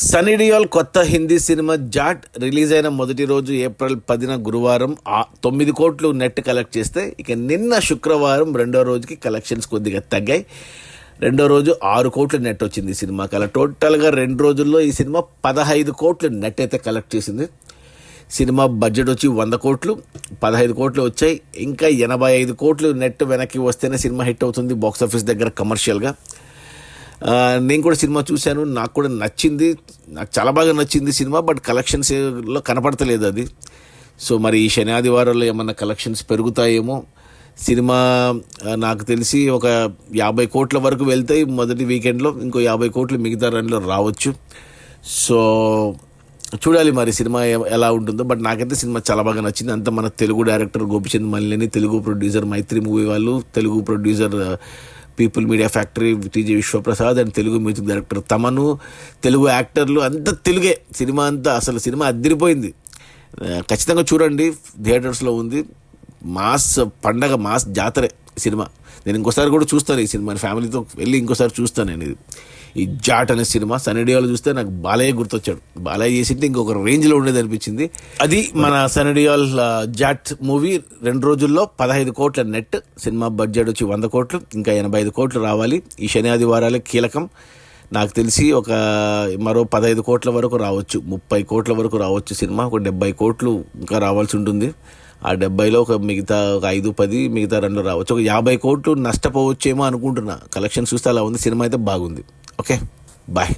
సన్నీ డియోల్ కొత్త Hindi cinema Jat release అయిన మొదటి రోజు ఏప్రిల్ 10న గురువారం 9 కోట్లు నెట్ కలెక్ట్ చేస్తే ఇక నిన్న శుక్రవారం రెండో రోజుకి కలెక్షన్స్ కొద్దిగా తగ్గాయి. రెండో రోజు 6 కోట్లు నెట్ వచ్చింది ఈ సినిమాకి. అలా టోటల్గా 2 రోజుల్లో ఈ సినిమా 15 కోట్లు నెట్ అయితే కలెక్ట్ చేసింది. సినిమా బడ్జెట్ వచ్చి 100 కోట్లు, 15 కోట్లు వచ్చాయి. ఇంకా 85 కోట్లు నెట్ వెనక్కి వస్తేనే సినిమా హిట్ అవుతుంది బాక్సాఫీస్ దగ్గర కమర్షియల్గా. నేను కూడా సినిమా చూశాను, నాకు కూడా నచ్చింది, నాకు చాలా బాగా నచ్చింది సినిమా. బట్ కలెక్షన్స్లో కనపడతలేదు అది. సో మరి ఈ శని ఆదివారాల్లో ఏమన్నా కలెక్షన్స్ పెరుగుతాయేమో. సినిమా నాకు తెలిసి ఒక 50 కోట్ల వరకు వెళ్తాయి మొదటి వీకెండ్లో, ఇంకో 50 కోట్లు మిగతా రన్లో రావచ్చు. సో చూడాలి మరి సినిమా ఎలా ఉంటుందో. బట్ నాకైతే సినిమా చాలా బాగా నచ్చింది. అంతా మన తెలుగు డైరెక్టర్ గోపిచంద్ మల్లేని, తెలుగు ప్రొడ్యూసర్ మైత్రి మూవీ వాళ్ళు, Telugu producer people media factory TG Vishwaprasad and Telugu music director తమను, తెలుగు యాక్టర్లు అంతా తెలుగే. సినిమా అంతా అసలు సినిమా అదిరిపోయింది. ఖచ్చితంగా చూడండి, థియేటర్స్లో ఉంది. మాస్ పండగ, మాస్ జాతరే సినిమా. నేను ఇంకోసారి కూడా చూస్తాను ఈ సినిమాని, ఫ్యామిలీతో వెళ్ళి ఇంకోసారి చూస్తాను నేను. ఈ జాట్ అనే సినిమా సన్నీ డియోల్ చూస్తే నాకు బాలయ్య గుర్తొచ్చాడు. బాలయ్య చేసింటే ఇంకొక రేంజ్లో ఉండేది అనిపించింది. అది మన సన్నీ డియోల్ జాట్ మూవీ 2 రోజుల్లో 15 కోట్ల నెట్. సినిమా బడ్జెట్ వచ్చి 100 కోట్లు, ఇంకా 85 కోట్లు రావాలి. ఈ శని ఆదివారాలే కీలకం. నాకు తెలిసి ఒక మరో 15 కోట్ల వరకు రావచ్చు, 30 కోట్ల వరకు రావచ్చు సినిమా. ఒక 70 కోట్లు ఇంకా రావాల్సి ఉంటుంది. ఆ 70లో ఒక 5-10 మిగతా 2 రావచ్చు. ఒక 50 కోట్లు నష్టపోవచ్చేమో అనుకుంటున్నా. కలెక్షన్ చూస్తే అలా ఉంది. సినిమా అయితే బాగుంది. Okay, bye.